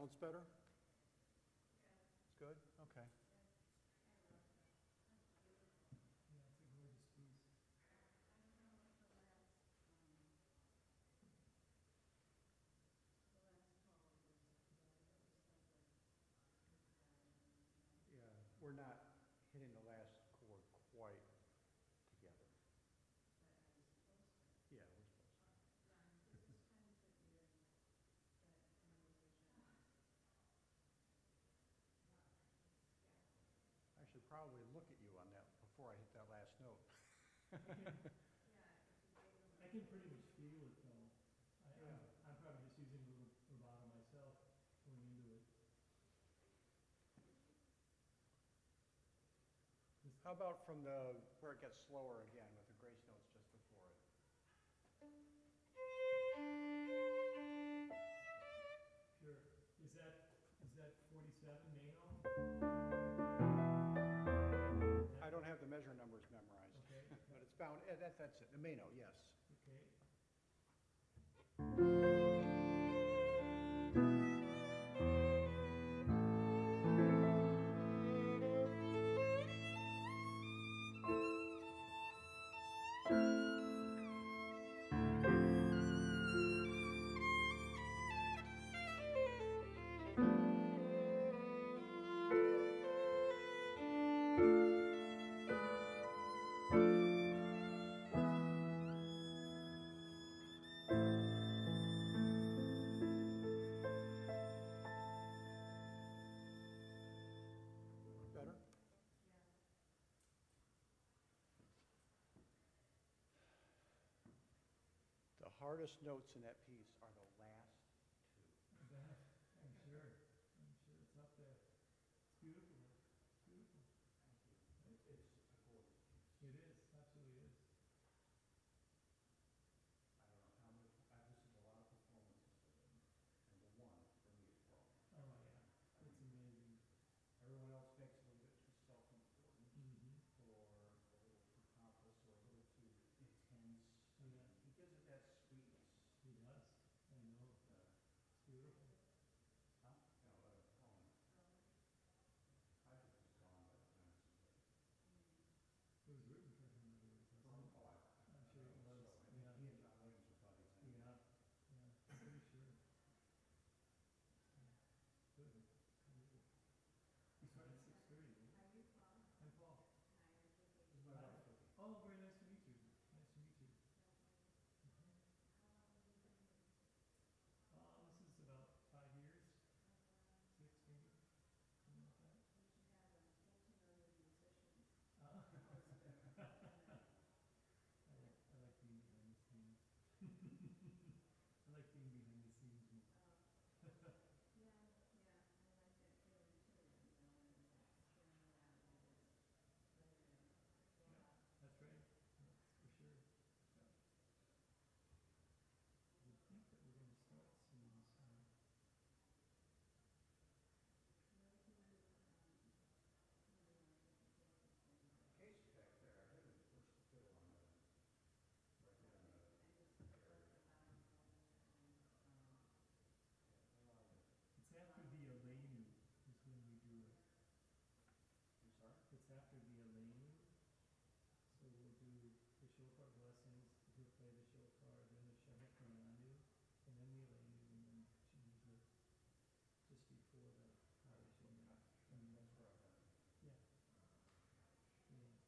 notes better? It's good? Okay. Yeah, it's a gorgeous piece. Yeah, we're not hitting the last chord quite together. Yeah, we're supposed to. I should probably look at you on that before I hit that last note. I can pretty much feel it though. I'm probably just using a little rubato myself going into it. How about from the, where it gets slower again with the grace notes just before it? Sure. Is that 47 Mayo? I don't have the measure numbers memorized. Okay. But it's bound, that's it, the main note, yes. Okay. Better? The hardest notes in that piece are the last two. I'm sure. I'm sure it's up there. It's beautiful. It's beautiful. Thank you. It's a gorgeous piece. It is. Absolutely is. I don't know how many, I've listened to a lot of performances of it, and the one for me is wrong. Oh yeah. It's amazing. Everyone else makes it a little bit too self-important, Mm-hmm. or a little too pompous, or a little too intense. Yeah. He gives it that sweetness. He does. I know. It's beautiful. Huh? You know, I think he's gone by the time this is over. It was written for him, I believe, wasn't it? I'm sure it was. So, I Yeah. think he and John Williams are buddies. anyway. Yeah. Yeah. I'm pretty sure. Good. Good. We started at 6:30. Right? I'm Paul. This is my Hi. wife, Vicky. Oh, very nice to meet you. Nice to meet you. Mhm. This is about 5 years, 6 maybe, something like that. I like being behind the scenes. I like being behind the scenes more. Yeah, that's right. That's for sure. Yeah. I think that we're going to start soon, so. Case back there, I heard him push the fiddle on the, right there in the area. It's after the Elenu is when we do it. I'm sorry? It's after the Elenu. So we'll do the shofar blessings, he'll play the shofar, then the Shabbat Shalom, and then the Elenu, and then Sheniza, just before the Parshat. That's where I've been. Yeah. Yeah.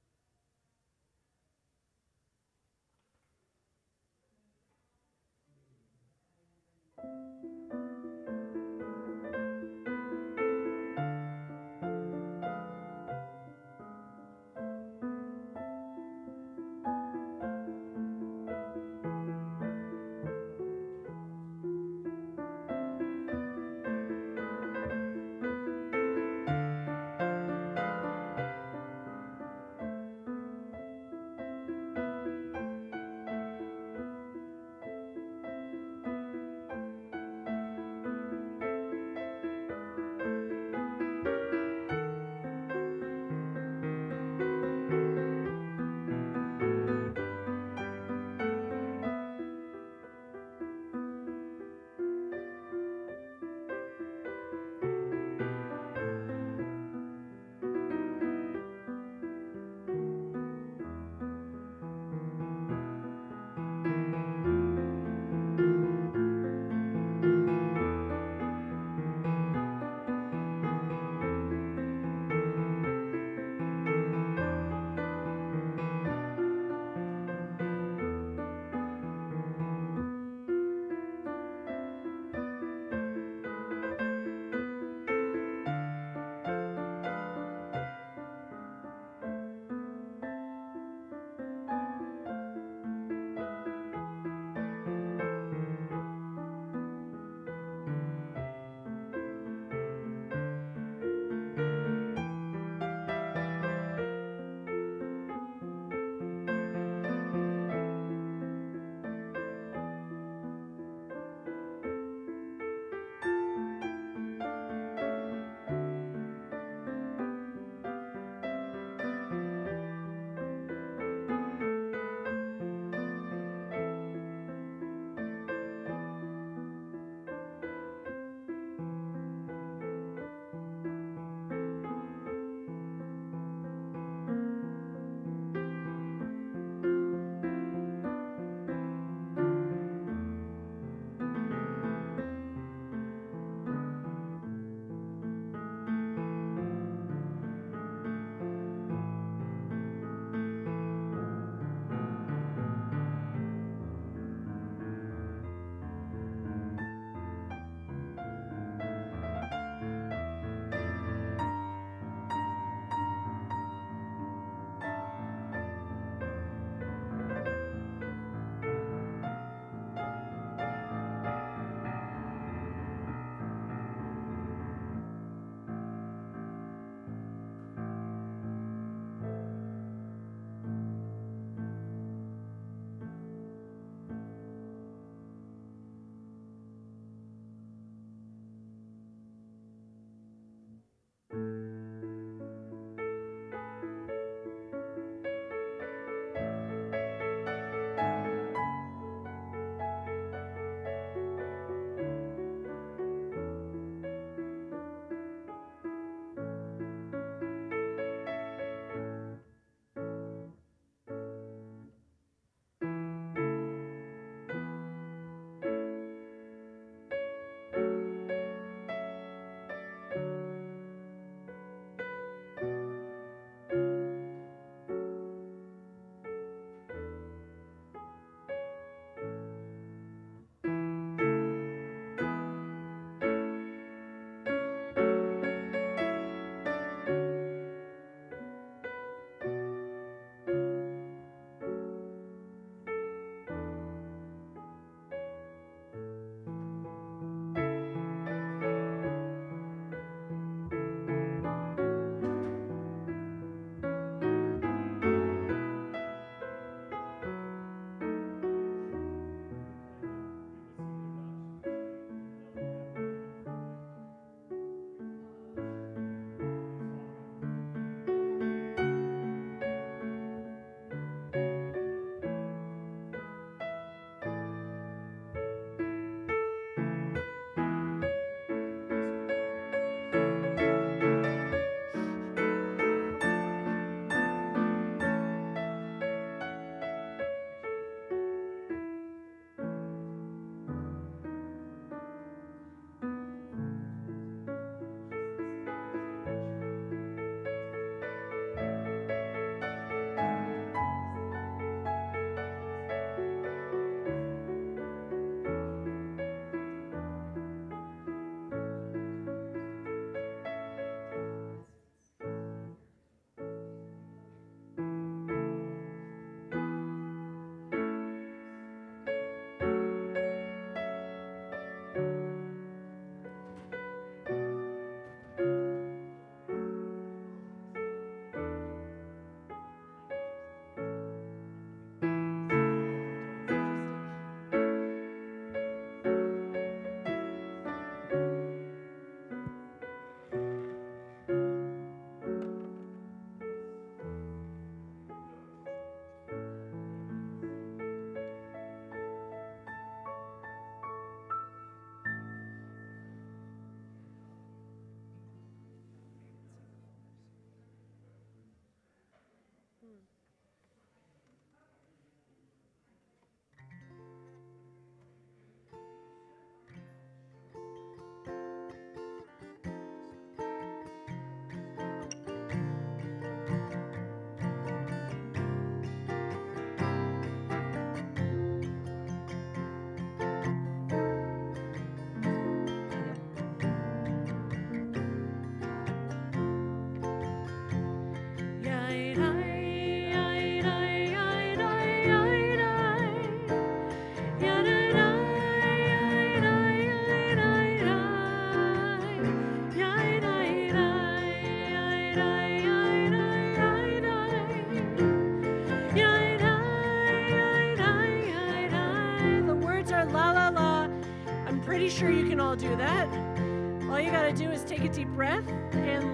pretty sure you can all do that. All you gotta do is take a deep breath and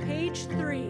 page 3.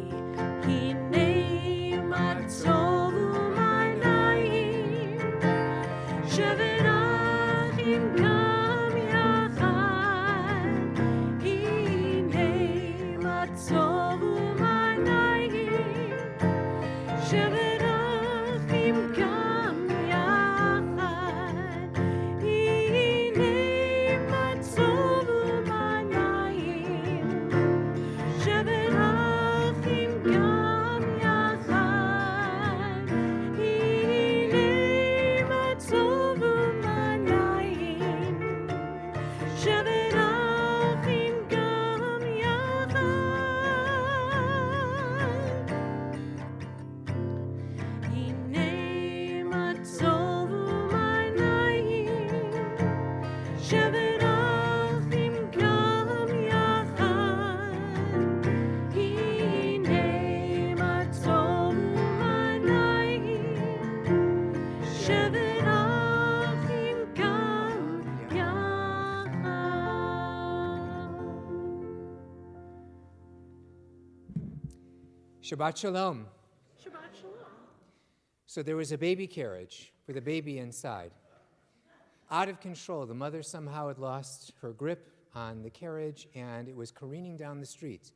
Shabbat Shalom. Shabbat Shalom. So there was a baby carriage with a baby inside. Out of control, the mother somehow had lost her grip on the carriage and it was careening down the street.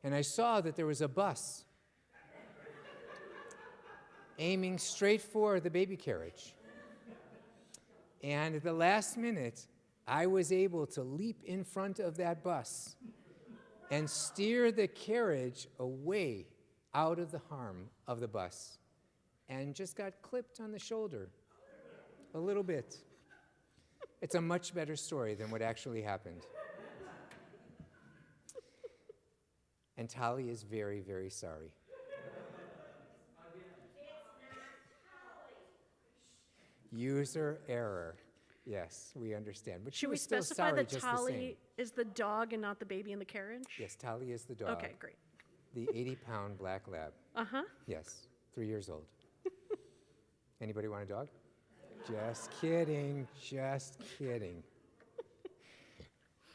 And I saw that there was a bus aiming straight for the baby carriage. And at the last minute, I was able to leap in front of that bus and steer the carriage away out of the harm of the bus, and just got clipped on the shoulder a little bit. It's a much better story than what actually happened. And Tali is very, very sorry. User error. Yes, we understand. But she Should we was still specify sorry that just the same. Tali is the dog and not the baby in the carriage? Yes, Tali is the dog. Okay, great. The 80-pound black lab. Uh-huh. Yes, 3 years old. Anybody want a dog? Just kidding, just kidding.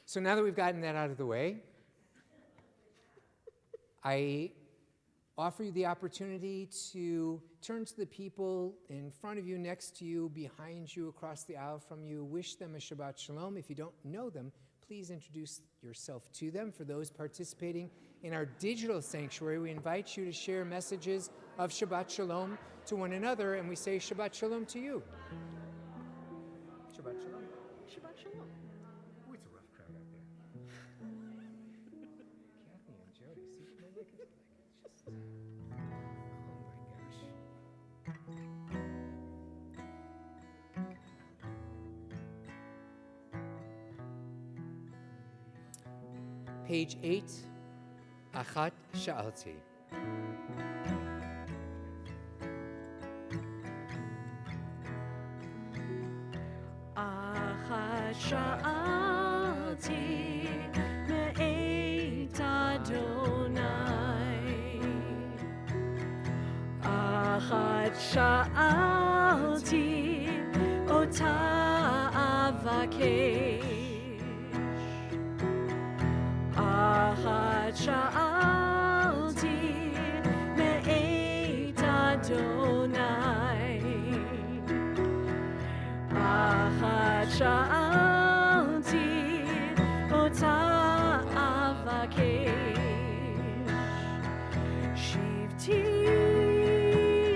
So now that we've gotten that out of the way, I offer you the opportunity to turn to the people in front of you, next to you, behind you, across the aisle from you, wish them a Shabbat Shalom. If you don't know them, please introduce yourself to them. For those participating in our digital sanctuary, we invite you to share messages of Shabbat Shalom to one another, and we say Shabbat Shalom to you. Shabbat Shalom. Shabbat Shalom. Oh, it's a rough crowd out there. Kathy and Jody, see, maybe I can just, oh my gosh. Page 8, Achat Sha'alti. Achat sha'alti me'et Adonai. Achat sha'alti ota avakesh. Achat sha'alti me'et Adonai. Achat sha'alti ota avakesh. Shivti,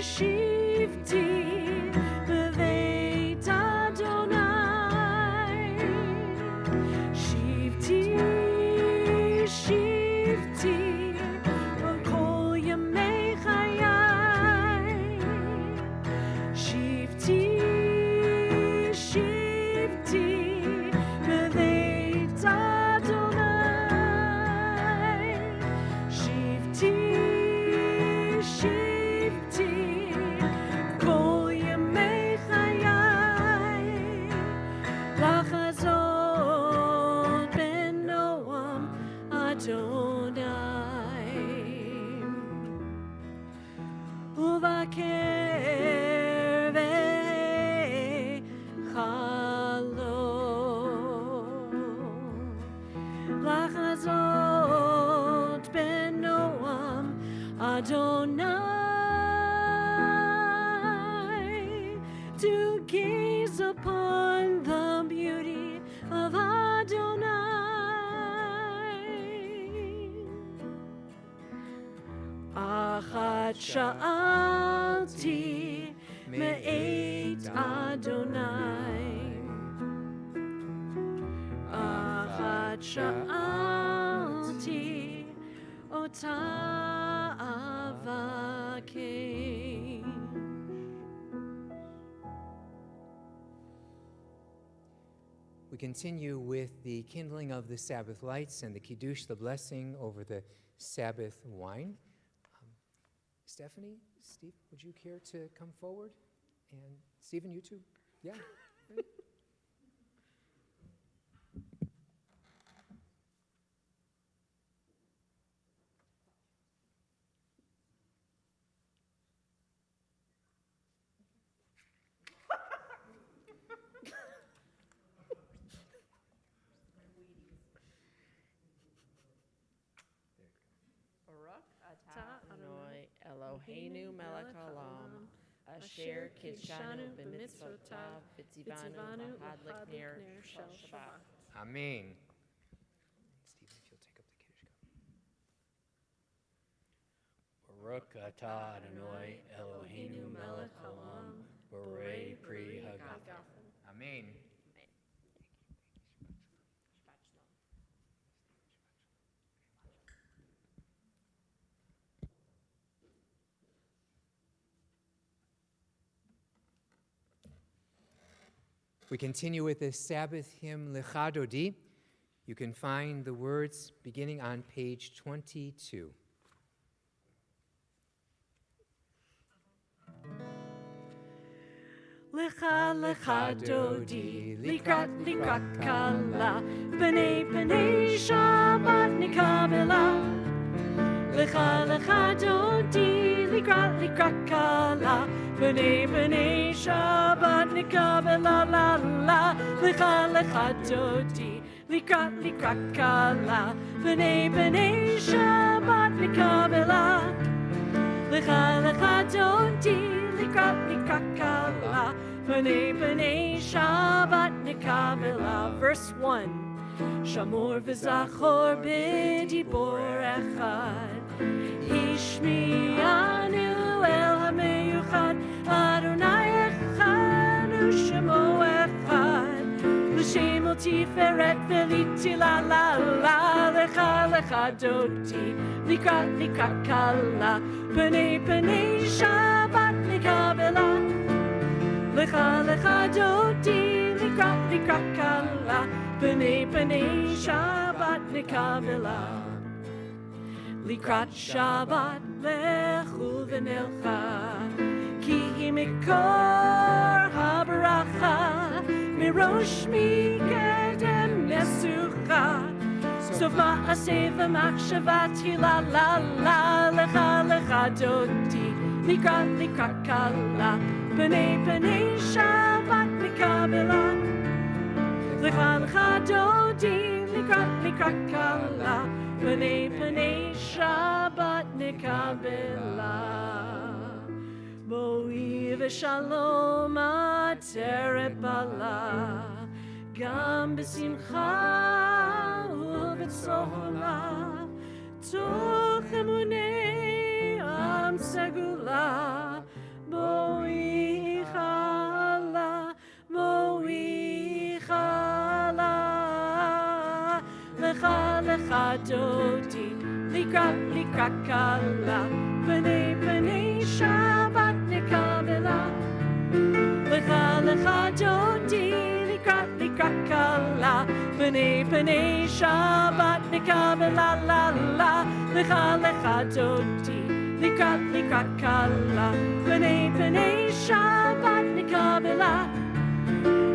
shivti b'veit Adonai. Shivti, shivti kol yamei chayai. Shivti, shivti on the beauty of Adonai. Achat sha'alti me'et Adonai. Achat sha'alti ota avakesh. We continue with the kindling of the Sabbath lights and the Kiddush, the blessing over the Sabbath wine. Stephanie, Steve, would you care to come forward? And Stephen, you too? Yeah. Great. Baruch atah Adonai Eloheinu melech haolam, asher kidshanu b'mitzvotav v'tzivanu l'chad l'kner shel Shabbat. Amen. Stephen, if you'll take up the Kiddush cup. Baruch atah Adonai Eloheinu melech haolam, borei pri hagafen. Amen. We continue with the Sabbath hymn, Lecha Dodi. You can find the words beginning on page 22. Lecha lecha dodi, likrat likrat kala, b'nei b'nei Shabbat nikabela. Lecha lecha dodi, likrat likrat kala, b'nei b'nei Shabbat nikabela la la. Lecha lecha dodi, likrat likrat kala, b'nei b'nei Shabbat nikabela. Lecha lecha dodi, likrat likrat kala, b'nei b'nei Shabbat nikabela. Verse 1. Shamor v'zachor b'dibor echad, Hishmi'anu el hameyuchad, Adonai echad u'shemo echad, L'shem el tiferet v'liti la la la, Lecha lecha dodi, likrat likrat kala, b'nei b'nei Shabbat nikabela. Lecha lecha dodi, likrat likrat kala, b'nei b'nei Shabbat nikabela. Likrat Shabbat lechu v'nelcha, ki hi mikor habaracha, mirosh mikedem nesucha. Sof ma'aseh v'machshavat hi la la la, lecha lecha dodi, likrat likrat kala, b'nei b'nei Shabbat nikabela. Lecha lecha dodi, likrat likrat kala, b'nei b'nei Shabbat nikabela. Boi v'shalom ateret bala, gam b'simcha u'b'tzola, toch emunei am segula. Boi chala, boi chala. Lecha lecha dodi, likrat likrat kala, b'nei b'nei Shabbat nikabela. Lecha lecha dodi, likrat likrat kala, b'nei b'nei Shabbat nikabela la la. Lecha lecha dodi, likrat likrat kala, b'nei b'nei Shabbat nikabela.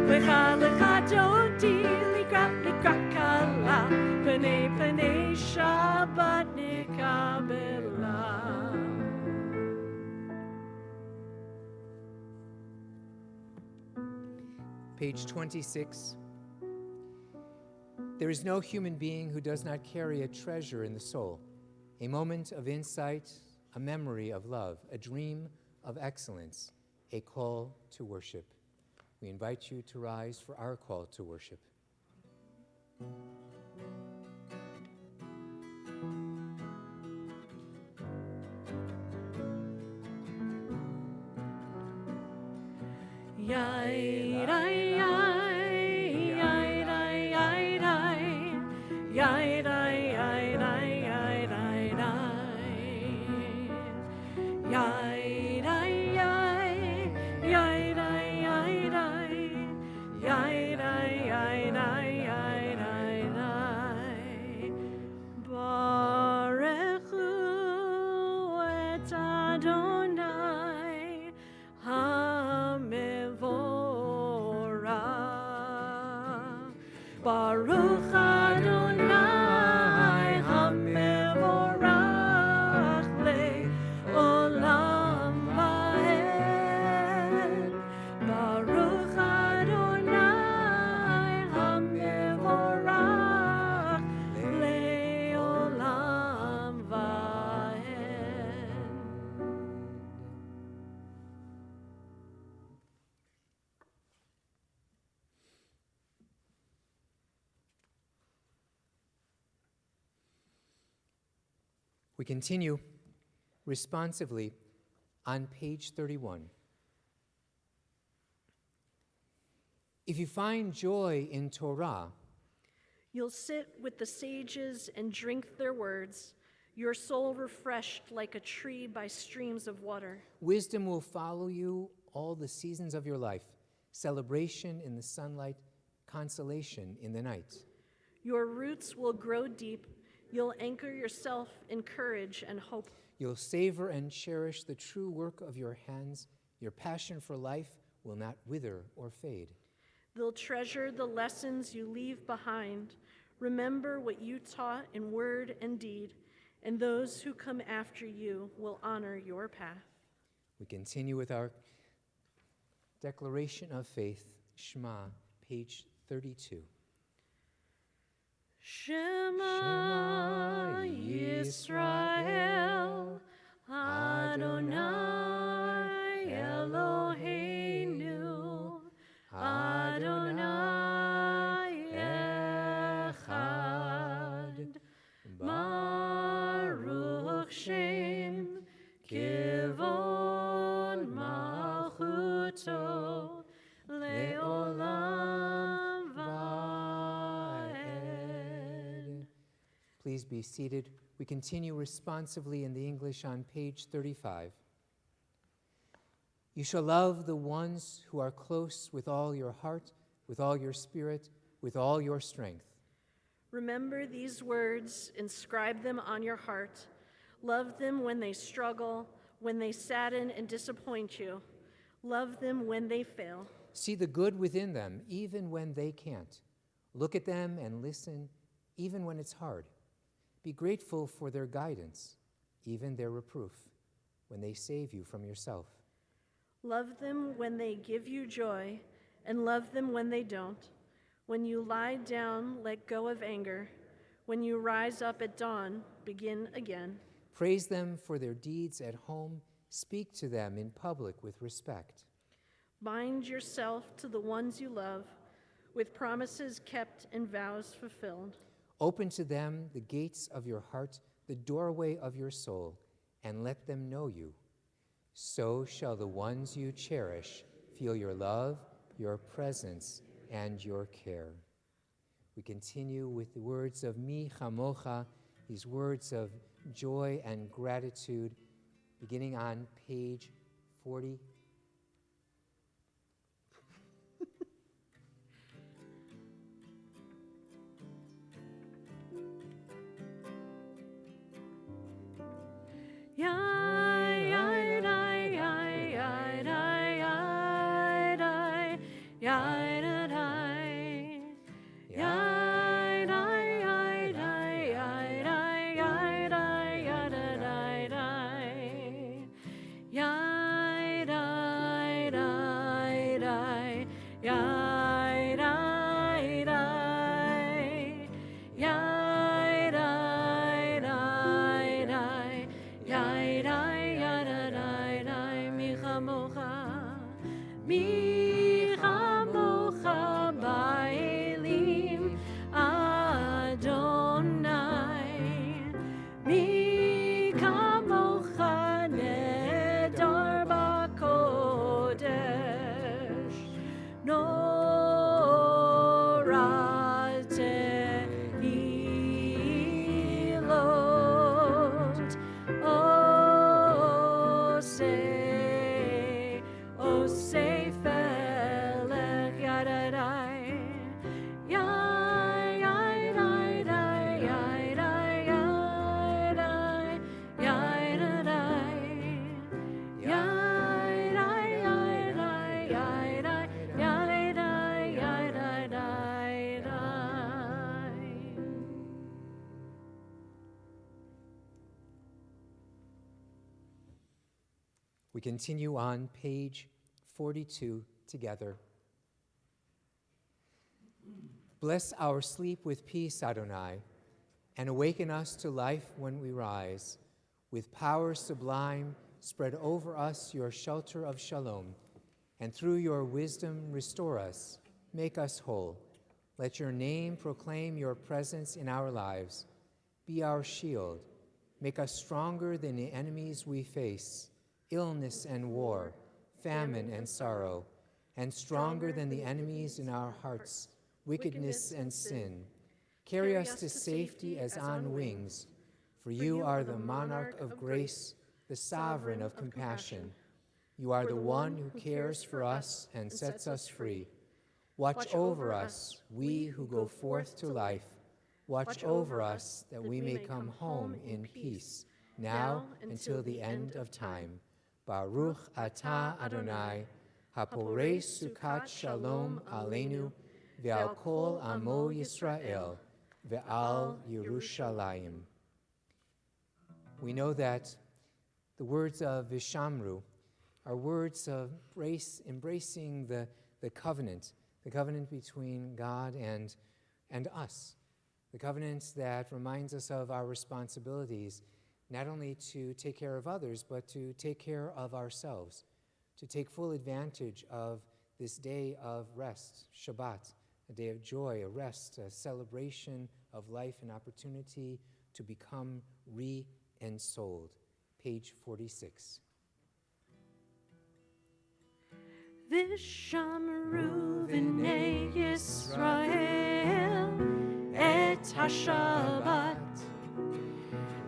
Lecha lecha dodi, likrat likrat kala, b'nei b'nei Shabbat nikabela. Page 26. There is no human being who does not carry a treasure in the soul, a moment of insight, a memory of love, a dream of excellence, a call to worship. we invite you to rise for our call to worship. Baruch Adonai HaMevorach LeOlam Vaed. Baruch Adonai HaMevorach LeOlam Vaed. We continue responsively on page 31. If you find joy in Torah, You'll sit with the sages and drink their words, your soul refreshed like a tree by streams of water. wisdom will follow you all the seasons of your life, celebration in the sunlight, consolation in the night. Your roots will grow deep. You'll anchor yourself in courage and hope. You'll savor and cherish the true work of your hands. Your passion for life will not wither or fade. They'll treasure the lessons you leave behind. Remember what you taught in word and deed, and those who come after you will honor your path. We continue with our declaration of faith, Shema, page 32. Shema Yisrael, Adonai Eloheinu, Adonai Echad, Baruch Shem Kivon Malchuto Leolam Vaed. Please be seated. We continue responsively in the English on page 35. You shall love the ones who are close with all your heart, with all your spirit, with all your strength. Remember these words, inscribe them on your heart. Love them when they struggle, when they sadden and disappoint you. Love them when they fail. See the good within them, even when they can't. Look at them and listen, even when it's hard. Be grateful for their guidance, even their reproof, when they save you from yourself. Love them when they give you joy, and love them when they don't. When you lie down, let go of anger. When you rise up at dawn, begin again. Praise them for their deeds at home. Speak to them in public with respect. Bind yourself to the ones you love, with promises kept and vows fulfilled. Open to them the gates of your heart, the doorway of your soul, and let them know you. So shall the ones you cherish feel your love, your presence, and your care. We continue with the words of Mi Chamocha, these words of joy and gratitude, beginning on page 40. Yai We continue on page 42 together. Bless our sleep with peace, Adonai, and awaken us to life when we rise. With power sublime, spread over us your shelter of shalom, and through your wisdom restore us, make us whole. Let your name proclaim your presence in our lives. Be our shield. Make us stronger than the enemies we face, illness and war, famine and sorrow, and stronger than the enemies in our hearts, wickedness and sin. Carry us to safety as on wings, for you are the monarch of grace, the sovereign of compassion. You are the one who cares for us and sets us free. Watch over us, we who go forth to life. Watch over us, that we may come home in peace, now until the end of time. Baruch atah Adonai, haporei sukat shalom aleinu, ve'al kol amo Yisrael, ve'al Yerushalayim. We know that the words of Vishamru are words of embracing the covenant between God and us, the covenant that reminds us of our responsibilities, not only to take care of others, but to take care of ourselves, to take full advantage of this day of rest, Shabbat, a day of joy, a rest, a celebration of life and opportunity to become re-ensouled. Page 46. Vishamru v'nei Yisrael et HaShabbat,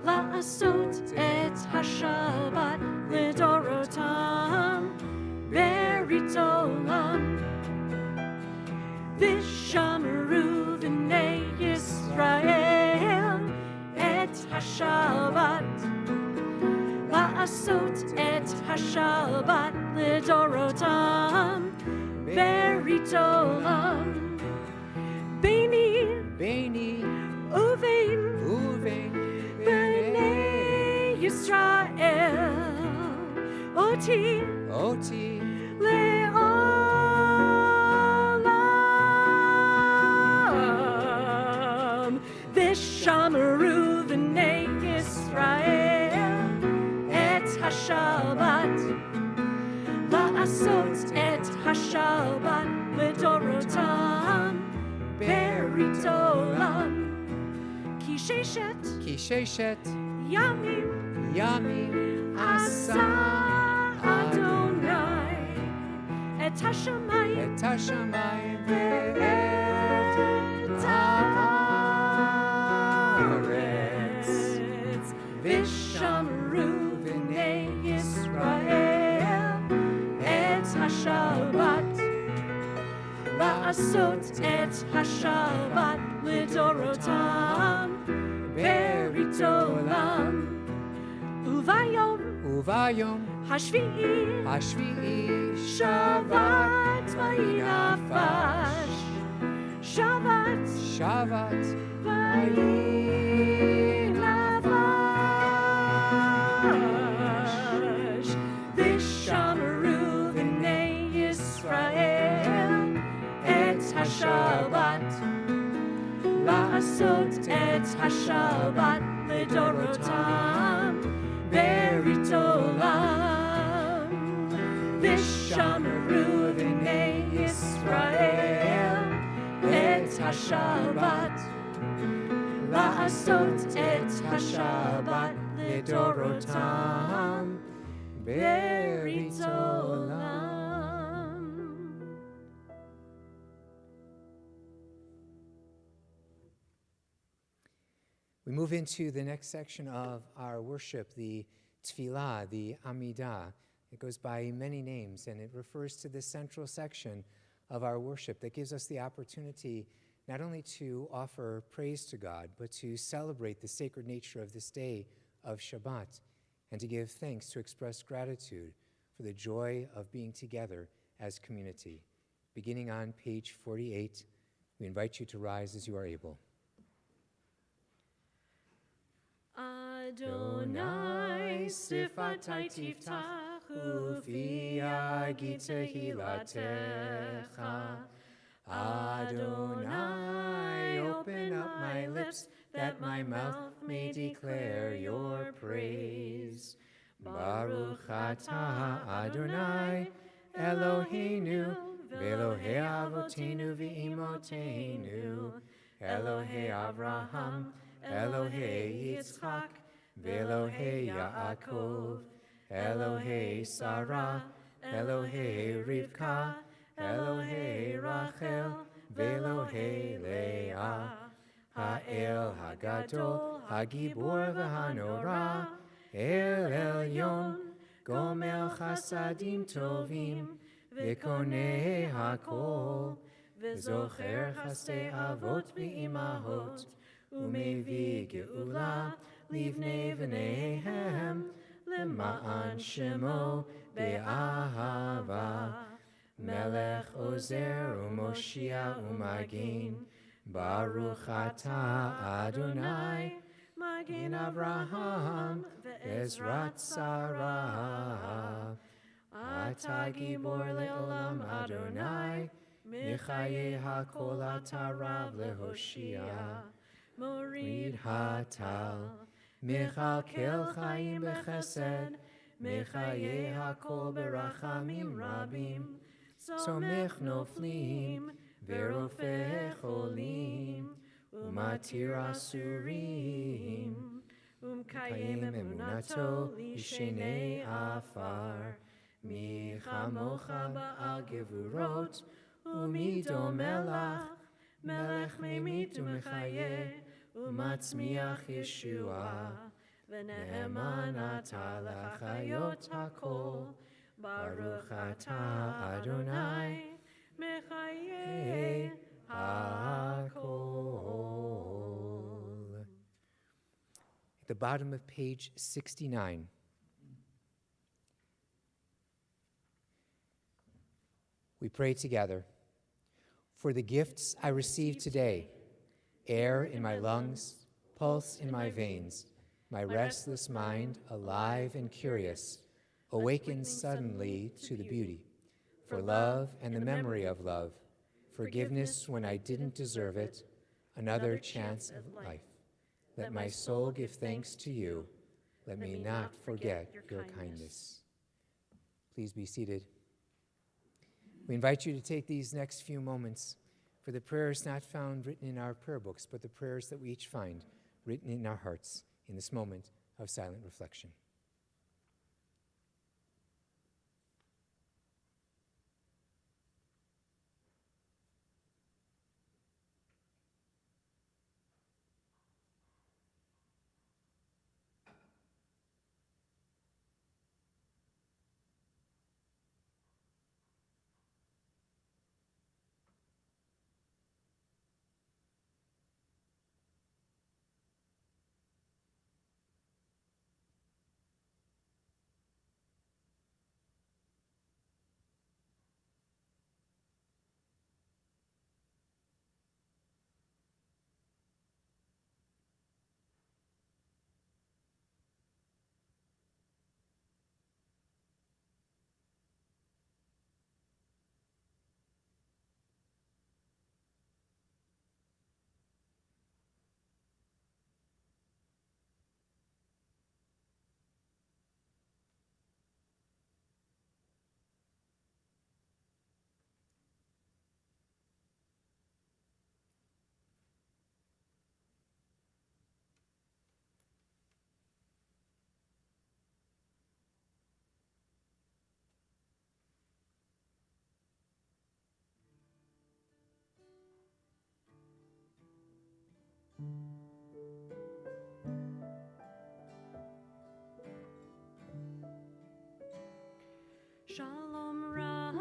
la'asot et HaShabbat lidorotam berit olam. Vishamru v'nei Yisrael et HaShabbat, la'asot et HaShabbat lidorotam berit olam. Beini uvein b'nei Yisrael oti le'olam. Vishamru v'nei Yisrael et HaShabbat, la'asot et HaShabbat lidorotam berit olam. Ki sheshet yamim asa Adonai et hashamayim ve'et haaretz. Vishamru v'nei Yisrael et HaShabbat, la'asot et HaShabbat lidorotam berit olam. Uvayom hashvi'i Shabbat vayinafash, Shabbat vayinafash. Vishamru v'nei Yisrael et HaShabbat, la'asot et HaShabbat lidorotam berit olam. Vishamru v'nei Yisrael et HaShabbat, la'asot et HaShabbat lidorotam berit olam. We move into the next section of our worship, the Tefillah, the Amidah. It goes by many names, and it refers to the central section of our worship that gives us the opportunity not only to offer praise to God, but to celebrate the sacred nature of this day of Shabbat, and to give thanks, to express gratitude for the joy of being together as community. Beginning on page 48, we invite you to rise as you are able. Adonai sifatai tiftach Ufi agita hilatecha. Adonai, open up my lips, that my mouth may declare your praise. Baruch atah Adonai, Eloheinu, Ve'Elohei Avotenu v'Imotenu, Elohei Avraham, Elohei Yitzchak, Ve'Elohei Yaakov, Elohei Sarah, Elohei Rivka, Elohei Rachel, Ve'Elohei Leah, Ha'el Hagadol, Hagibor v'Hanora, El Elyon, Gomel Chasadim Tovim, V'Konei Hakol, V'Zocher Chasdei Avot V'Imahot, Umevi Geula, Livnei V'neihem, Lema'an Shemo Be'ahava, Melech Ozer U'Moshia U'Magin, Baruch atah Adonai, Magin Avraham ve'ezrat Sarah. Atah Gibor le'olam Adonai, Michaye hakol atah Rav lehoshia. Morid hatal, Michalkel chaim bechesed, Michaye hakol berachamim rabim. Somech noflim, Ve'rofeh cholim, Umatir asurim, Umkayem emunato lishenei afar, Mi chamocha ba'al gevurot, Umido melach, Melech memit umechayeh, Umatzmiach Yeshua, V'ne'eman ata lachayot hakol, Baruch atah Adonai, Mechaye Hakol. At the bottom of page 69. We pray together. For the gifts I received today, air in my lungs, pulse in my veins, my restless mind, alive and curious, awakens suddenly to the beauty. For love and the memory of love, forgiveness when I didn't deserve it, another chance of life. Let my soul give thanks to you. Let me not forget your kindness. Please be seated. We invite you to take these next few moments for the prayers not found written in our prayer books, but the prayers that we each find written in our hearts in this moment of silent reflection. Shalom Rav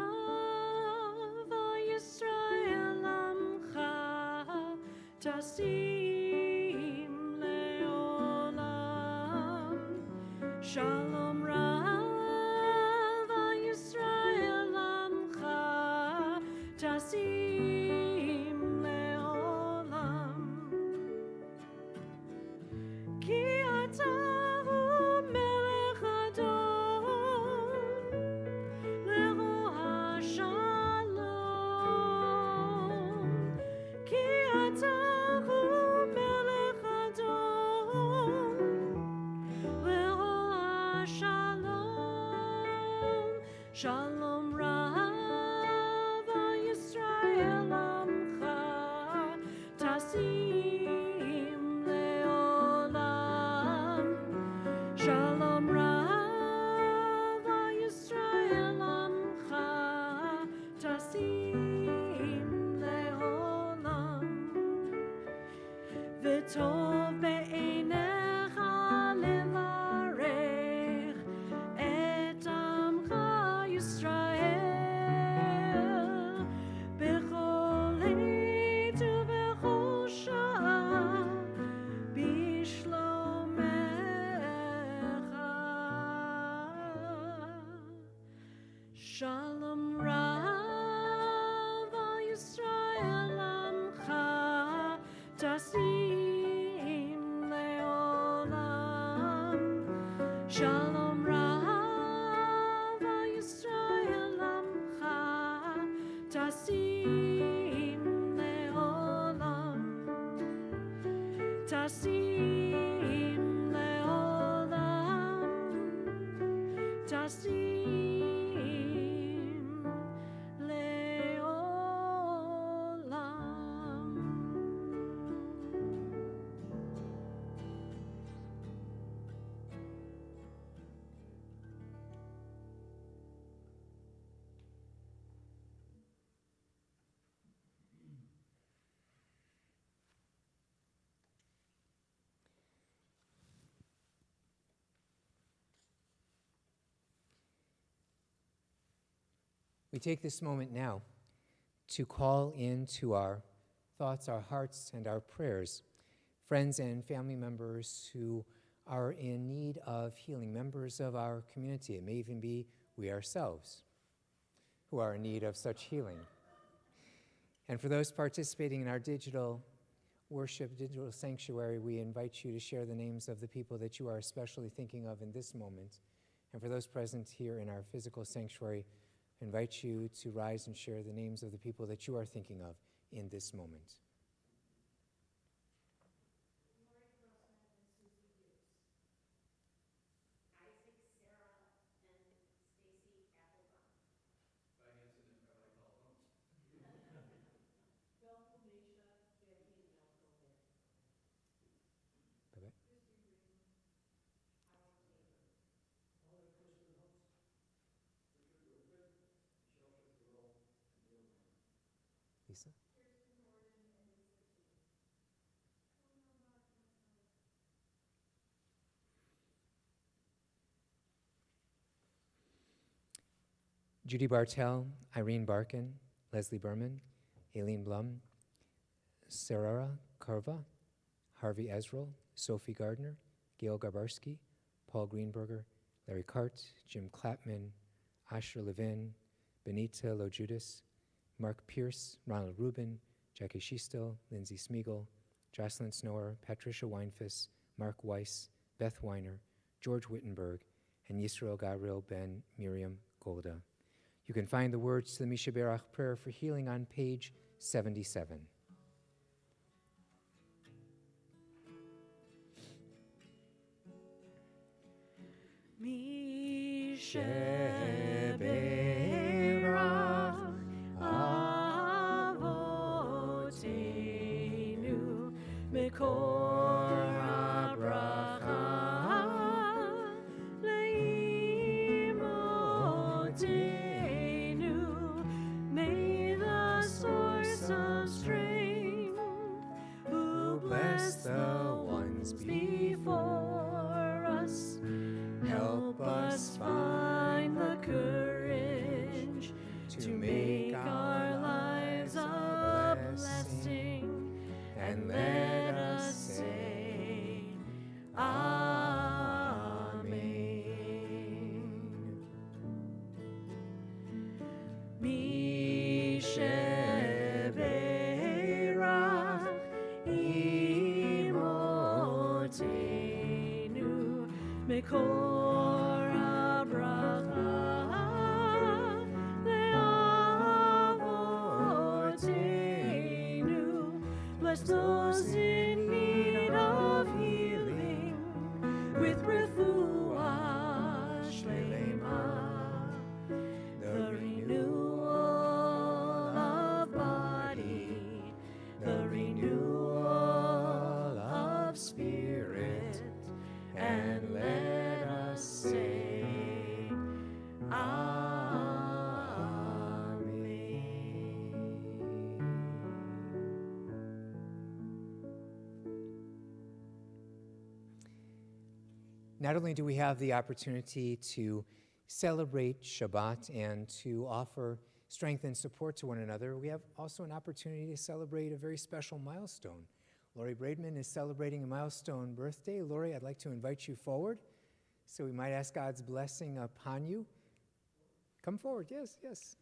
Yisrael Amcha Tasim Leolam. Shalom Rav Yisrael Amcha Tasim Leolam. Ki ata hu melech adon Shalom Rav Yisrael Amcha Tasim Leolam. Shalom Rav Yisrael Amcha Tasim Leolam. V'tov be'einecha levarech et amcha Yisrael b'chol עת ובכל שעה בשלומך. Shalom Rav al Yisrael Amcha Tasim Leolam. Shalom Rav al Yisrael Amcha Tasim Leolam. Tasim Leolam. Tasim Leolam. We take this moment now to call into our thoughts, our hearts, and our prayers friends and family members who are in need of healing, members of our community. It may even be we ourselves who are in need of such healing. And for those participating in our digital worship, digital sanctuary, we invite you to share the names of the people that you are especially thinking of in this moment. And for those present here in our physical sanctuary, I invite you to rise and share the names of the people that you are thinking of in this moment. Bye-bye. Lisa? Judy Bartell, Irene Barkin, Leslie Berman, Aileen Blum, Sarara Karva, Harvey Ezrell, Sophie Gardner, Gail Garbarsky, Paul Greenberger, Larry Cart, Jim Clapman, Asher Levin, Benita Lojudis, Mark Pierce, Ronald Rubin, Jackie Schiestel, Lindsay Smeagol, Jocelyn Snower, Patricia Weinfuss, Mark Weiss, Beth Weiner, George Wittenberg, and Yisrael Gabriel Ben Miriam Golda. You can find the words to the Misha Berach prayer for healing on page 77. Misha Berach Avotenu Mekor HaBracha Leimotenu. May the source of strength, who bless the ones before us, help us find the courage to make our lives a blessing, and let us say Amen. Mishe Berach Imotenu Mekor HaBracha Le'avotenu Bless those in need of healing with refuah shlema, the renewal of body, the renewal of spirit, and let us say, Not only do we have the opportunity to celebrate Shabbat and to offer strength and support to one another, we have also an opportunity to celebrate a very special milestone. Lori Braidman is celebrating a milestone birthday. Lori, I'd like to invite you forward so we might ask God's blessing upon you. Come forward, yes, yes.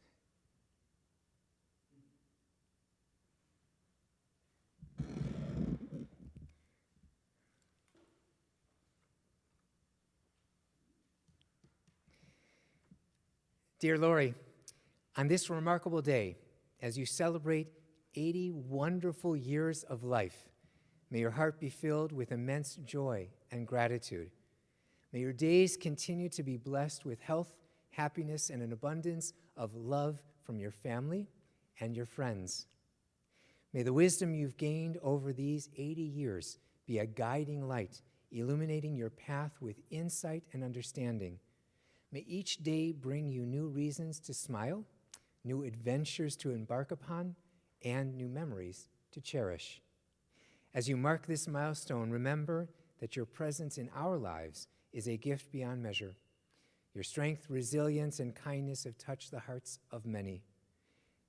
Dear Lori, on this remarkable day, as you celebrate 80 wonderful years of life, may your heart be filled with immense joy and gratitude. May your days continue to be blessed with health, happiness, and an abundance of love from your family and your friends. May the wisdom you've gained over these 80 years be a guiding light, illuminating your path with insight and understanding. May each day bring you new reasons to smile, new adventures to embark upon, and new memories to cherish. As you mark this milestone, remember that your presence in our lives is a gift beyond measure. Your strength, resilience, and kindness have touched the hearts of many.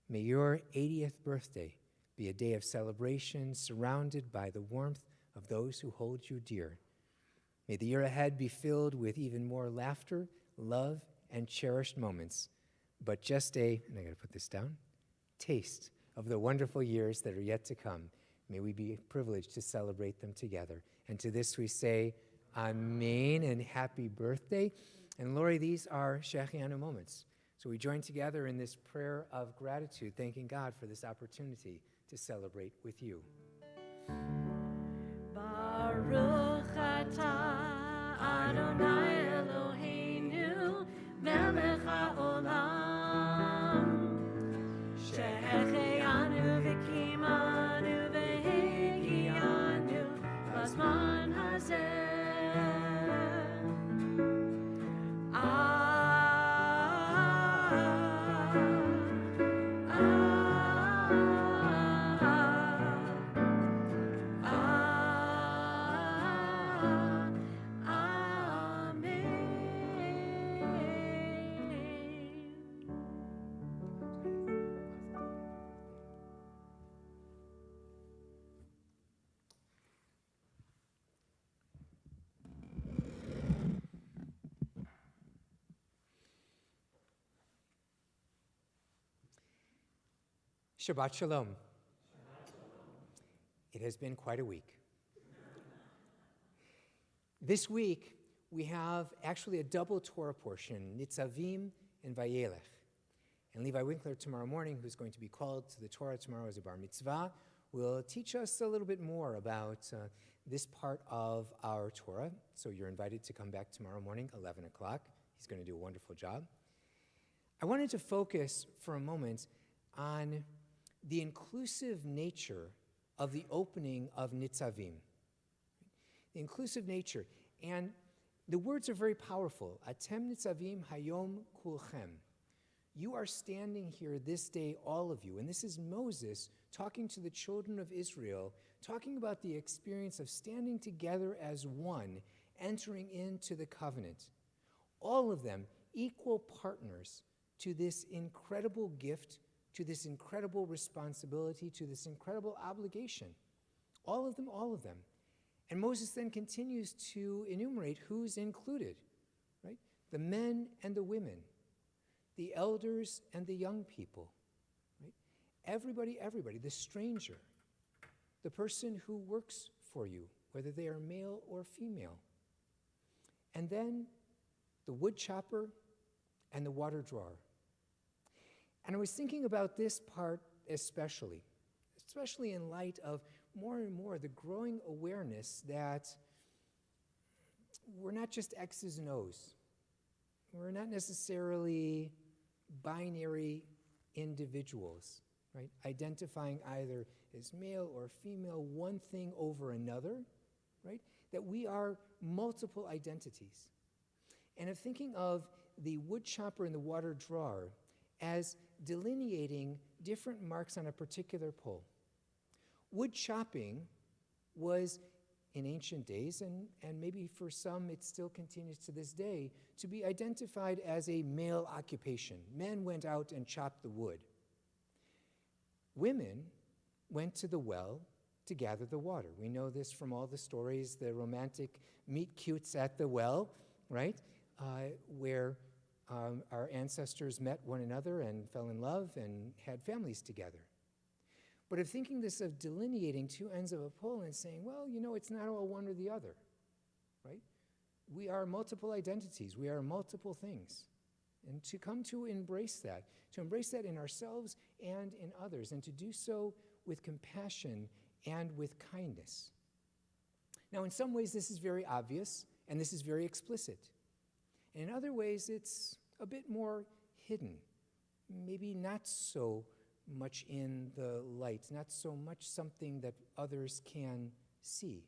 May your 80th birthday be a day of celebration surrounded by the warmth of those who hold you dear. May the year ahead be filled with even more laughter, love, and cherished moments, but just and I gotta put this down, taste of the wonderful years that are yet to come. May we be privileged to celebrate them together. And to this we say, Amen and happy birthday. And Lori, these are Shechianu moments. So we join together in this prayer of gratitude, thanking God for this opportunity to celebrate with you. Baruch atah Adonai Eloheinu melech haolam שהחיינו וקיימנו והגיענו בזמן הזה. Shabbat Shalom. It has been quite a week. This week, we have actually a double Torah portion, Nitzavim-Vayeilech. And Levi Winkler tomorrow morning, who's going to be called to the Torah tomorrow as a bar mitzvah, will teach us a little bit more about this part of our Torah. So you're invited to come back tomorrow morning, 11 o'clock. He's going to do a wonderful job. I wanted to focus for a moment on the inclusive nature of the opening of Nitzavim. The inclusive nature. And the words are very powerful. Atem Nitzavim Hayom Kulchem. You are standing here this day, all of you. And this is Moses talking to the children of Israel, talking about the experience of standing together as one, entering into the covenant. All of them equal partners to this incredible gift, to this incredible responsibility, to this incredible obligation. All of them, all of them. And Moses then continues to enumerate who's included, right? The men and the women, the elders and the young people, right? Everybody, the stranger, the person who works for you, whether they are male or female. And then the wood chopper and the water drawer. And I was thinking about this part especially, especially in light of more and more the growing awareness that we're not just X's and O's. We're not necessarily binary individuals, right? Identifying either as male or female, one thing over another, right? That we are multiple identities. And of thinking of the wood chopper and the water drawer as delineating different marks on a particular pole. Wood chopping was, in ancient days, and maybe for some it still continues to this day, to be identified as a male occupation. Men went out and chopped the wood. Women went to the well to gather the water. We know this from all the stories, the romantic meet-cutes at the well, right? Where our ancestors met one another and fell in love and had families together. But of thinking this of delineating two ends of a pole and saying, well, it's not all one or the other, right? We are multiple identities. We are multiple things. And to come to embrace that in ourselves and in others, and to do so with compassion and with kindness. Now, in some ways, this is very obvious, and this is very explicit. And in other ways, it's a bit more hidden, maybe not so much in the light, not so much something that others can see.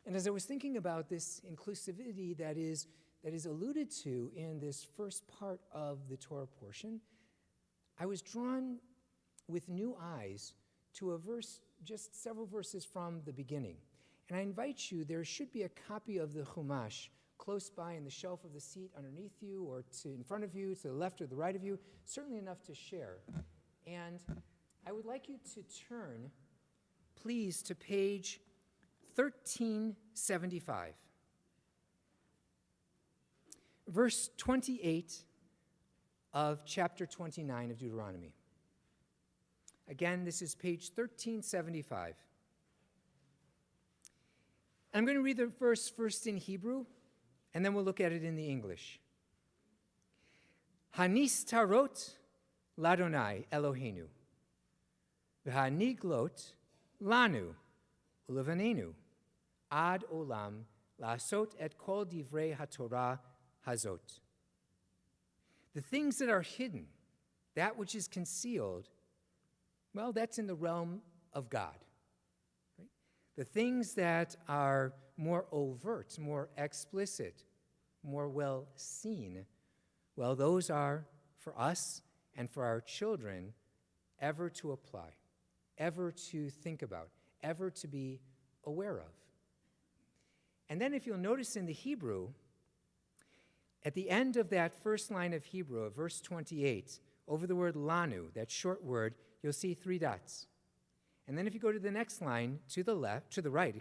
And as I was thinking about this inclusivity that is alluded to in this first part of the Torah portion, I was drawn with new eyes to a verse, just several verses from the beginning. And I invite you, there should be a copy of the Chumash close by in the shelf of the seat underneath you, or in front of you, to the left or the right of you, certainly enough to share. And I would like you to turn, please, to page 1375. Verse 28 of chapter 29 of Deuteronomy. Again, this is page 1375. I'm going to read the verse first in Hebrew, and then we'll look at it in the English. Hanis tarot ladonai Eloheinu, v'haniglot lanu ulevanenu, ad olam lasot et kol divrei haTorah hazot. The things that are hidden, that which is concealed, well, that's in the realm of God. Right? The things that are more overt, more explicit, more well seen, well, those are for us and for our children ever to apply, ever to think about, ever to be aware of. And then if you'll notice in the Hebrew, at the end of that first line of Hebrew, of verse 28, over the word lanu, that short word, you'll see 3 dots. And then if you go to the next line, to the right,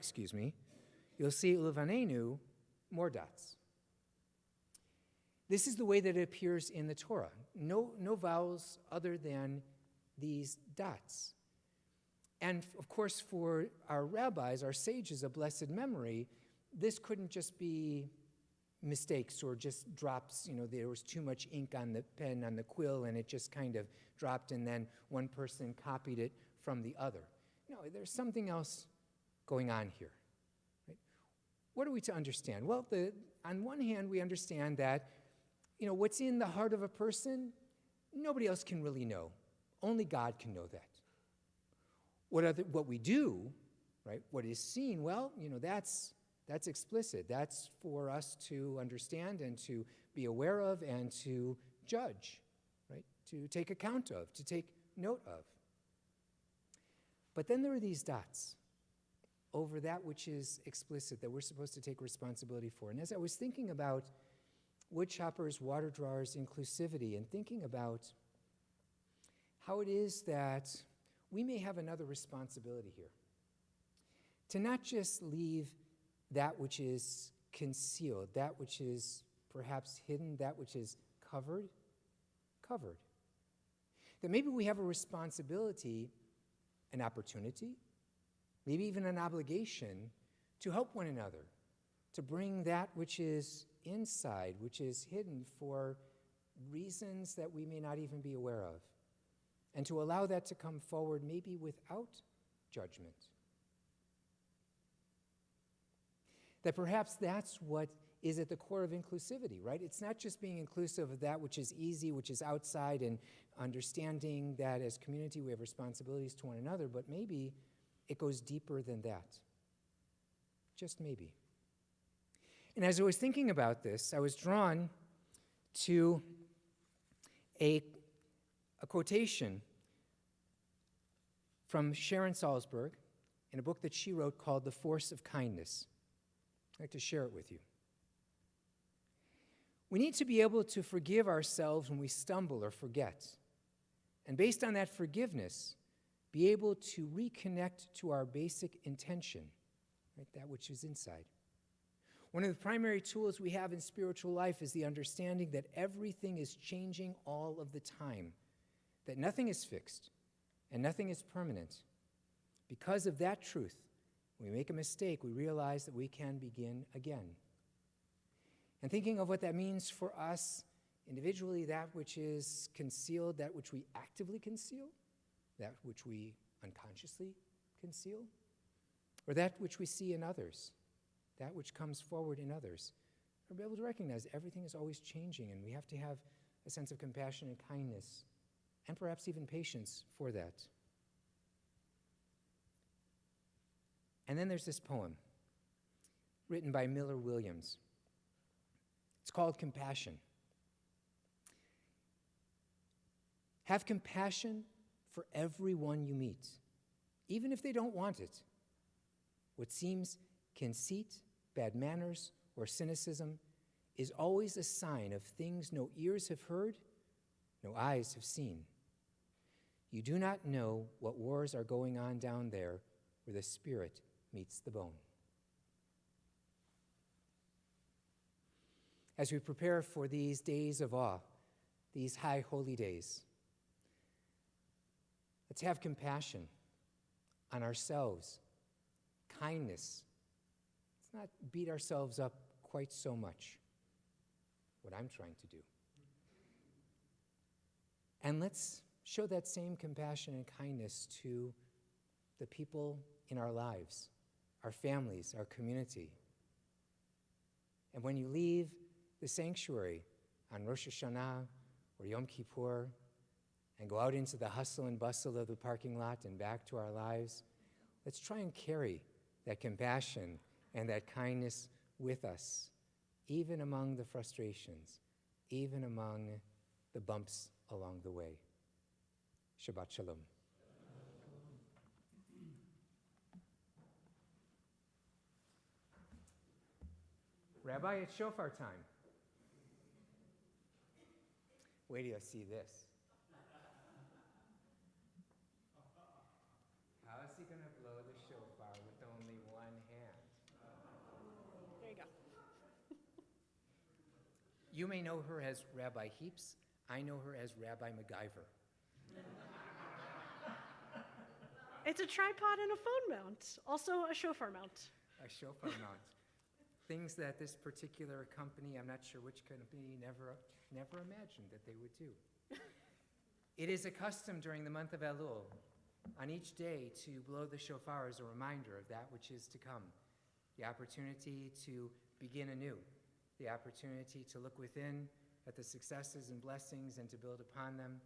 you'll see ulevanenu, more dots. This is the way that it appears in the Torah. No vowels other than these dots. And of course, for our rabbis, our sages of blessed memory, this couldn't just be mistakes or just drops, there was too much ink on the pen, on the quill, and it just kind of dropped, and then one person copied it from the other. No, there's something else going on here. Right? What are we to understand? Well, on one hand, we understand that, what's in the heart of a person, nobody else can really know. Only God can know that. What we do, right, what is seen, well, that's explicit. That's for us to understand and to be aware of and to judge, right? To take account of, to take note of. But then there are these dots over that which is explicit that we're supposed to take responsibility for. And as I was thinking about wood choppers, water drawers, inclusivity, and thinking about how it is that we may have another responsibility here. To not just leave that which is concealed, that which is perhaps hidden, that which is covered. That maybe we have a responsibility, an opportunity, maybe even an obligation to help one another, to bring that which is inside, which is hidden for reasons that we may not even be aware of, and to allow that to come forward maybe without judgment. That perhaps that's what is at the core of inclusivity, right? It's not just being inclusive of that which is easy, which is outside, and understanding that as community we have responsibilities to one another, but maybe it goes deeper than that. Just maybe. And as I was thinking about this, I was drawn to a quotation from Sharon Salzberg in a book that she wrote called The Force of Kindness. I'd like to share it with you. We need to be able to forgive ourselves when we stumble or forget. And based on that forgiveness, be able to reconnect to our basic intention, right, that which is inside. One of the primary tools we have in spiritual life is the understanding that everything is changing all of the time, that nothing is fixed and nothing is permanent. Because of that truth, when we make a mistake, we realize that we can begin again. And thinking of what that means for us individually, that which is concealed, that which we actively conceal, that which we unconsciously conceal, or that which we see in others, that which comes forward in others. We'll be able to recognize everything is always changing, and we have to have a sense of compassion and kindness, and perhaps even patience for that. And then there's this poem written by Miller Williams. It's called Compassion. Have compassion for everyone you meet, even if they don't want it. What seems conceit, bad manners, or cynicism is always a sign of things no ears have heard, no eyes have seen. You do not know what wars are going on down there where the spirit meets the bone. As we prepare for these days of awe, these high holy days, let's have compassion on ourselves, kindness. Let's not beat ourselves up quite so much, what I'm trying to do. And let's show that same compassion and kindness to the people in our lives, our families, our community. And when you leave the sanctuary on Rosh Hashanah or Yom Kippur and go out into the hustle and bustle of the parking lot and back to our lives, let's try and carry that compassion and that kindness with us, even among the frustrations, even among the bumps along the way. Shabbat Shalom. Rabbi, it's shofar time. Wait till you see this. How is he going to blow the shofar with only one hand? There you go. You may know her as Rabbi Heaps. I know her as Rabbi MacGyver. It's a tripod and a phone mount, also a shofar mount. A shofar mount. Things that this particular company, I'm not sure which company, never imagined that they would do. It is a custom during the month of Elul, on each day, to blow the shofar as a reminder of that which is to come, the opportunity to begin anew, the opportunity to look within at the successes and blessings and to build upon them,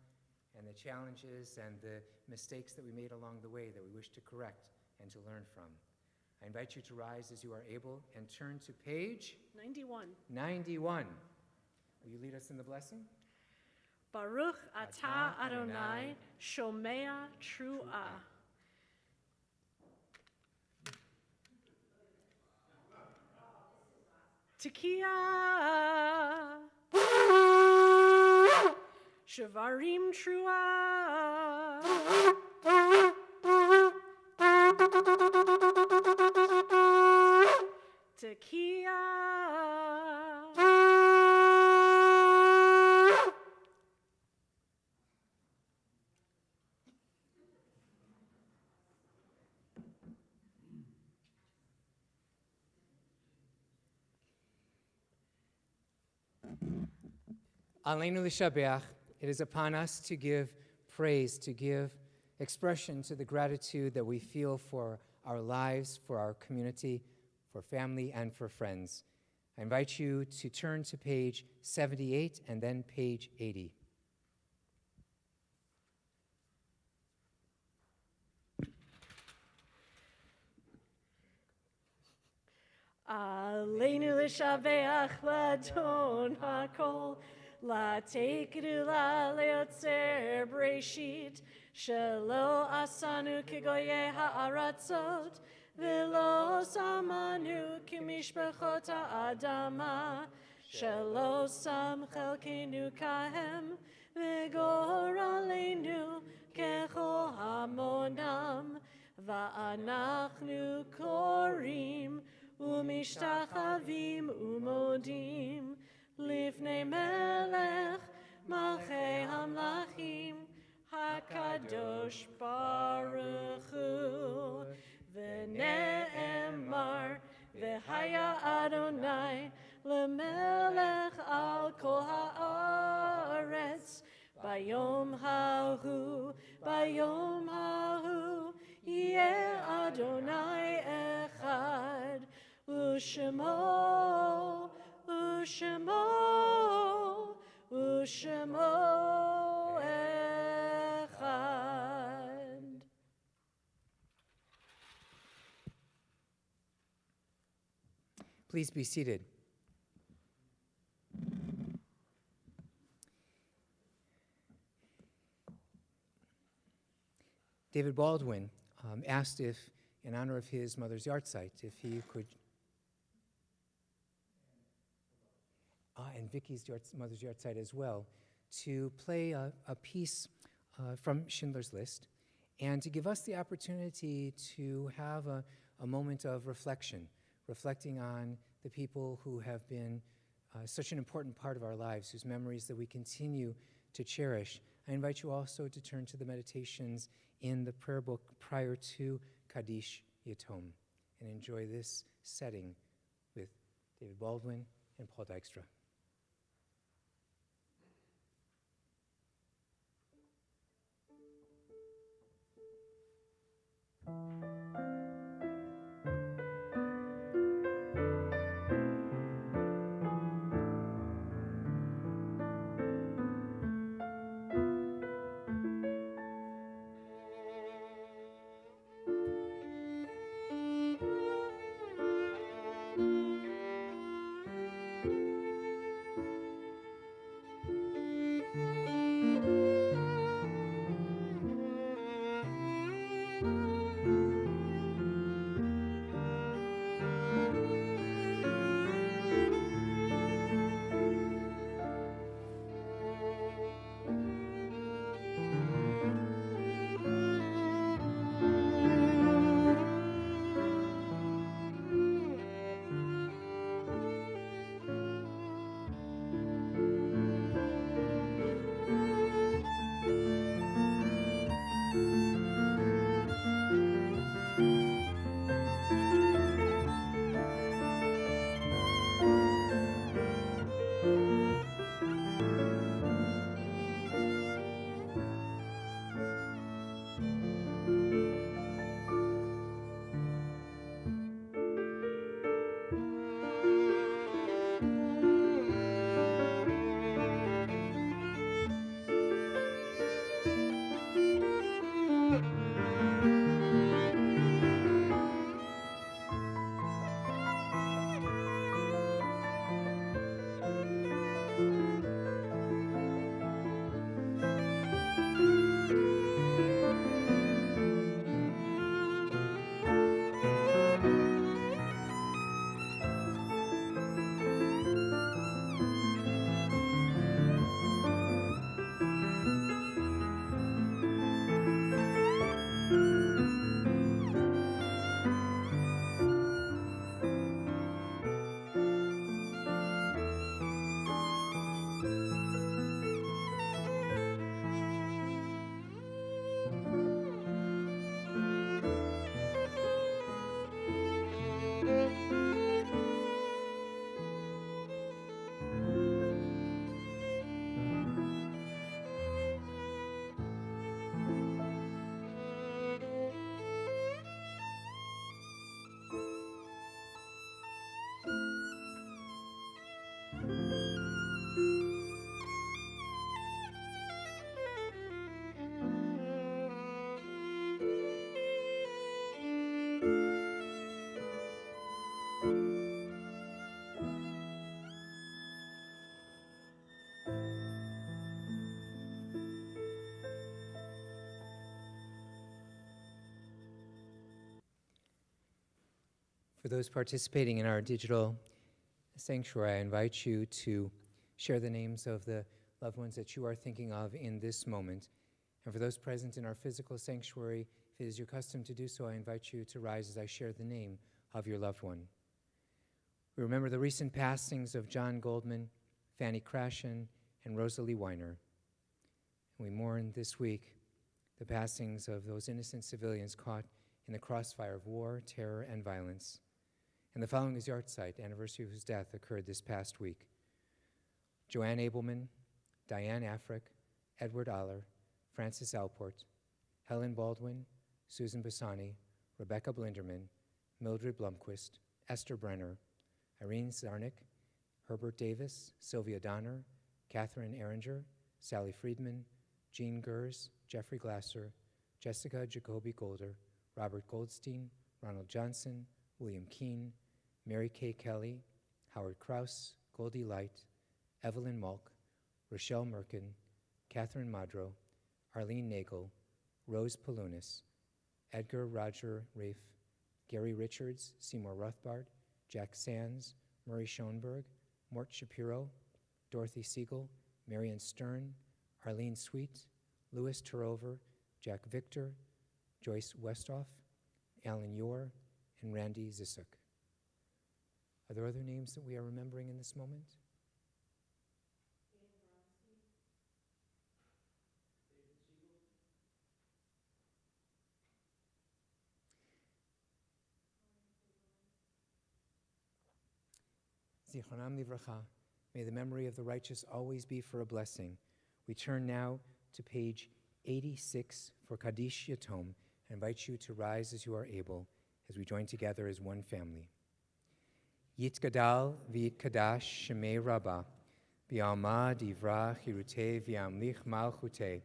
and the challenges and the mistakes that we made along the way that we wish to correct and to learn from. I invite you to rise as you are able and turn to page 91. Will you lead us in the blessing? Baruch atah Adonai, shomea truah. Tekiah. Shavarim truah. Tekiah. Aleinu l'shabeach, it is upon us to give praise to give expression to the gratitude that we feel for our lives, for our community, for family, and for friends. I invite you to turn to page 78 and then page 80. Aleinu l'shabeach ladon hakol, latekru la leotzer breshit, shelo asanu kigoye ha'aratzot, velo samanu kimishpachot ha'adama, shelo sam chelkenu kahem, v'gor aleinu kecho hamonam, va'anachnu korim, ומשתחווים ומודים לפני מלך מלכי המלכים הקדוש ברוך הוא ונאמר והיה אדוני למלך על כל הארץ ביום ההוא יהיה אדוני אחד ושמו אחד. Please be seated. David Baldwin asked if, in honor of his mother's yahrzeit, if he could, and Vicky's mother's yahrzeit as well, to play a piece from Schindler's List and to give us the opportunity to have a moment of reflection, reflecting on the people who have been such an important part of our lives, whose memories that we continue to cherish. I invite you also to turn to the meditations in the prayer book prior to Kaddish Yatom and enjoy this setting with David Baldwin and Paul Dykstra. For those participating in our digital sanctuary, I invite you to share the names of the loved ones that you are thinking of in this moment. And for those present in our physical sanctuary, if it is your custom to do so, I invite you to rise as I share the name of your loved one. We remember the recent passings of John Goldman, Fanny Krashen, and Rosalie Weiner. And we mourn this week the passings of those innocent civilians caught in the crossfire of war, terror, and violence. And the following is Yahrzeit, anniversary of whose death occurred this past week. Joanne Abelman, Diane Afric, Edward Aller, Francis Alport, Helen Baldwin, Susan Bassani, Rebecca Blinderman, Mildred Blomquist, Esther Brenner, Irene Zarnick, Herbert Davis, Sylvia Donner, Catherine Erringer, Sally Friedman, Jean Gers, Jeffrey Glasser, Jessica Jacoby Golder, Robert Goldstein, Ronald Johnson, William Keene, Mary Kay Kelly, Howard Krause, Goldie Light, Evelyn Malk, Rochelle Merkin, Catherine Madro, Arlene Nagel, Rose Palunas, Edgar Roger Rafe, Gary Richards, Seymour Rothbard, Jack Sands, Murray Schoenberg, Mort Shapiro, Dorothy Siegel, Marion Stern, Arlene Sweet, Louis Turover, Jack Victor, Joyce Westhoff, Alan Yor, and Randy Zisuk. Are there other names that we are remembering in this moment? Zichronam livracha. May the memory of the righteous always be for a blessing. We turn now to page 86 for Kaddish Yatom. I invite you to rise as you are able as we join together as one family. Yitgadal v'yitkadash shemei rabba b'alma divra chirute v'yamlich malchute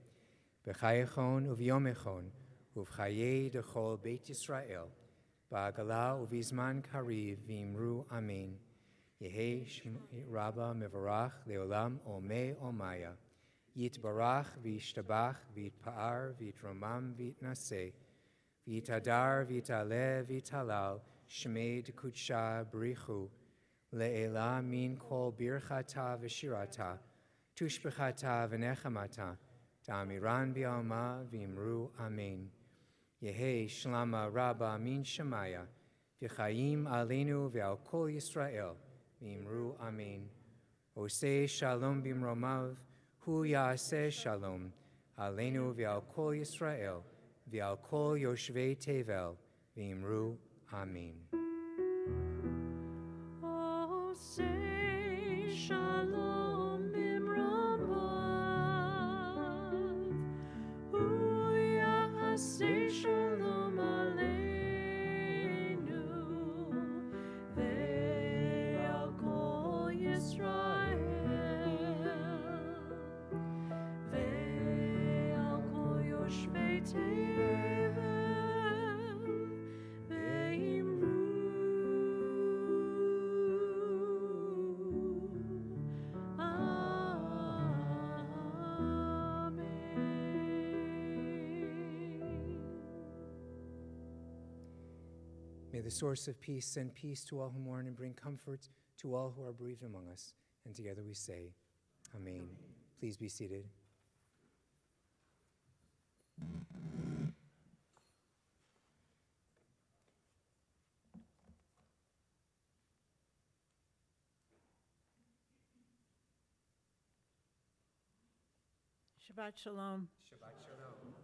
b'chayechon u'v'yomechon u'v'chayei dechol Beit Yisrael ba'agala u'v'izman kariv v'imru amen. Yehi shemei rabba mevarach leolam olmei olmaya yitbarach v'yishtabach v'yitpa'ar v'yitromam v'yitnaseh v'yitadar v'yitaleh v'yitalal Shmei Dekutsha B'richu Le'ela Min Kol Birchata V'Shirata Tushbechata V'Nechamata Ta'amiran B'Alma V'Imru Amen Yehi Shlama Rabba Min Shemaya V'Chaim Aleinu V'Al Kol Yisrael V'Imru Amen Oseh Shalom B'Mromav Hu Ya'aseh Shalom Aleinu V'Al Kol Yisrael V'Al Kol Yoshvei Tevel V'Imru Amen. Oh, say shalom bimromav, uya say shalom aleinu, ve'al kol Yisrael, ve'al kol yoshvei tevel. May the source of peace send peace to all who mourn and bring comfort to all who are bereaved among us. And together we say, Amen. Please be seated. Shabbat Shalom. Shabbat Shalom.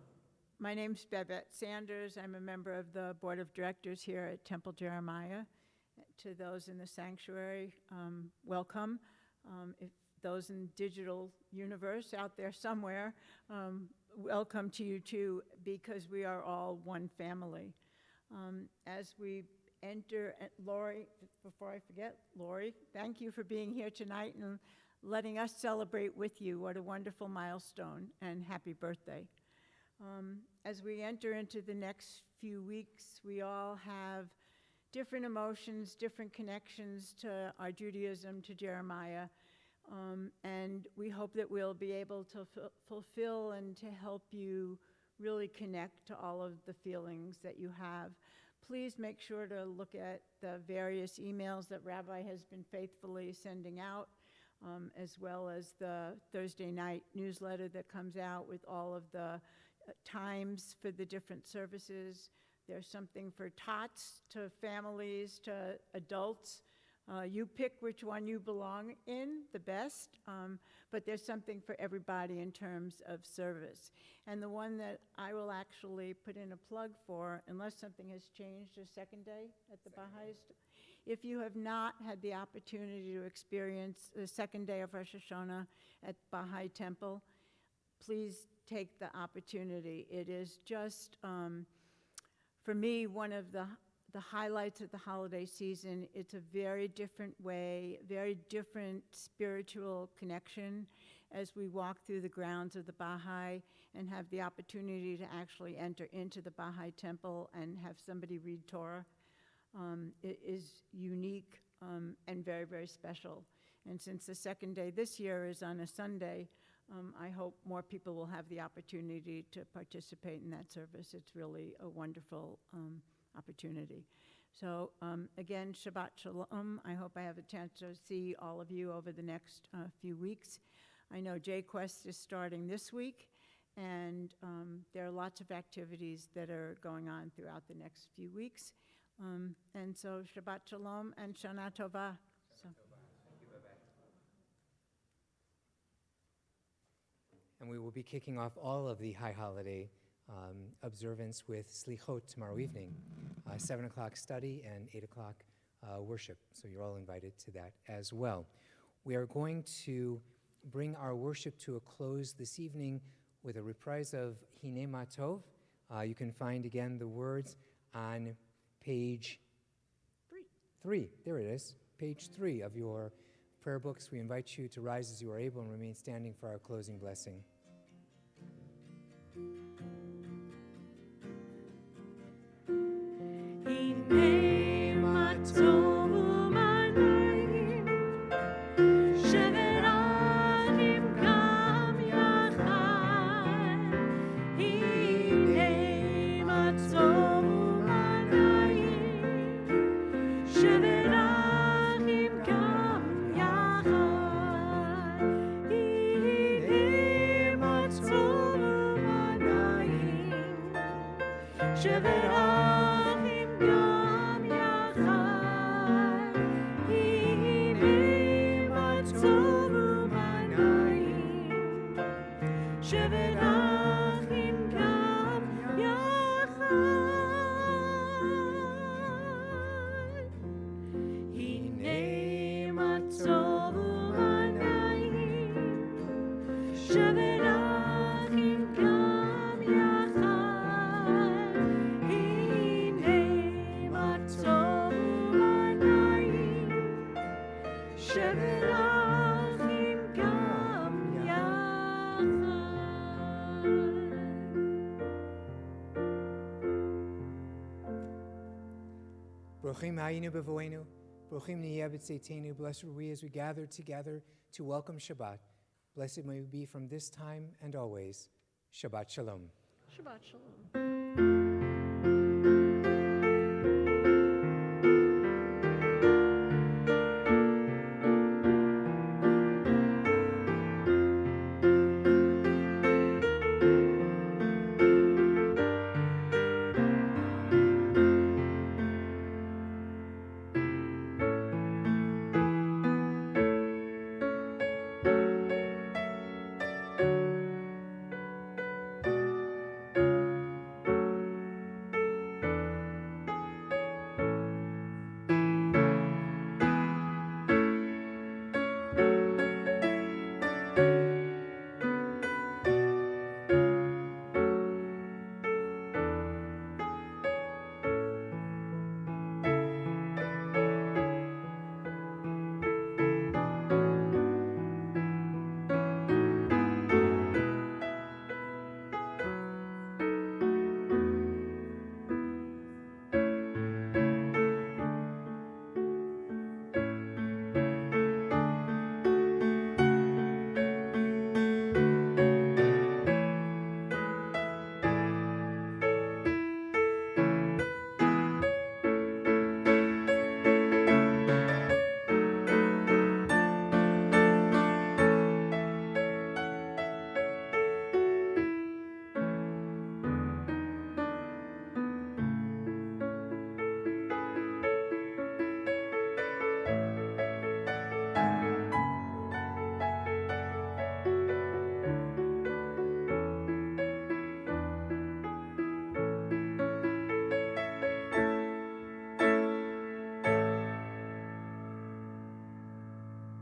My name's Bebette Sanders. I'm a member of the Board of Directors here at Temple Jeremiah. To those in the sanctuary, welcome. If those in digital universe out there somewhere, welcome to you too, because we are all one family. As we enter, Lori, before I forget, Lori, thank you for being here tonight and letting us celebrate with you. What a wonderful milestone, and happy birthday. As we enter into the next few weeks, we all have different emotions, different connections to our Judaism, to Jeremiah, and we hope that we'll be able to fulfill and to help you really connect to all of the feelings that you have. please make sure to look at the various emails that Rabbi has been faithfully sending out, as well as the Thursday night newsletter that comes out with all of the times for the different services. There's something for tots, to families, to adults. You pick which one you belong in the best, but there's something for everybody in terms of service. And the one that I will actually put in a plug for, unless something has changed, is second day at the Baha'is. If you have not had the opportunity to experience the second day of Rosh Hashanah at Baha'i Temple, please take the opportunity. It is just, for me, one of the highlights of the holiday season. It's a very different way, very different spiritual connection as we walk through the grounds of the Baha'i and have the opportunity to actually enter into the Baha'i Temple and have somebody read Torah. It is unique and very, very special. And since the second day this year is on a Sunday, I hope more people will have the opportunity to participate in that service. It's really a wonderful opportunity. So again, Shabbat Shalom. I hope I have a chance to see all of you over the next few weeks. I know J-Quest is starting this week, and there are lots of activities that are going on throughout the next few weeks. And so Shabbat Shalom and Shana Tova. So. And we will be kicking off all of the high holiday observance with Slichot tomorrow evening, 7 o'clock study and 8 o'clock worship. So you're all invited to that as well. We are going to bring our worship to a close this evening with a reprise of Hine Ma Tov. You can find again the words on page 3. There it is, page 3 of your prayer books. We invite you to rise as you are able and remain standing for our closing blessing. Hine ma tovu manayim, sheverachim gam yachad. Hine ma tovu manayim, sheverachim gam yachad. Hine ma tovu manayim, sheverachim Brochim hayinu bevoenu, brochim niyeh b'tzeitenu. Blessed are we as we gather together to welcome Shabbat. Blessed may we be from this time and always. Shabbat Shalom. Shabbat Shalom.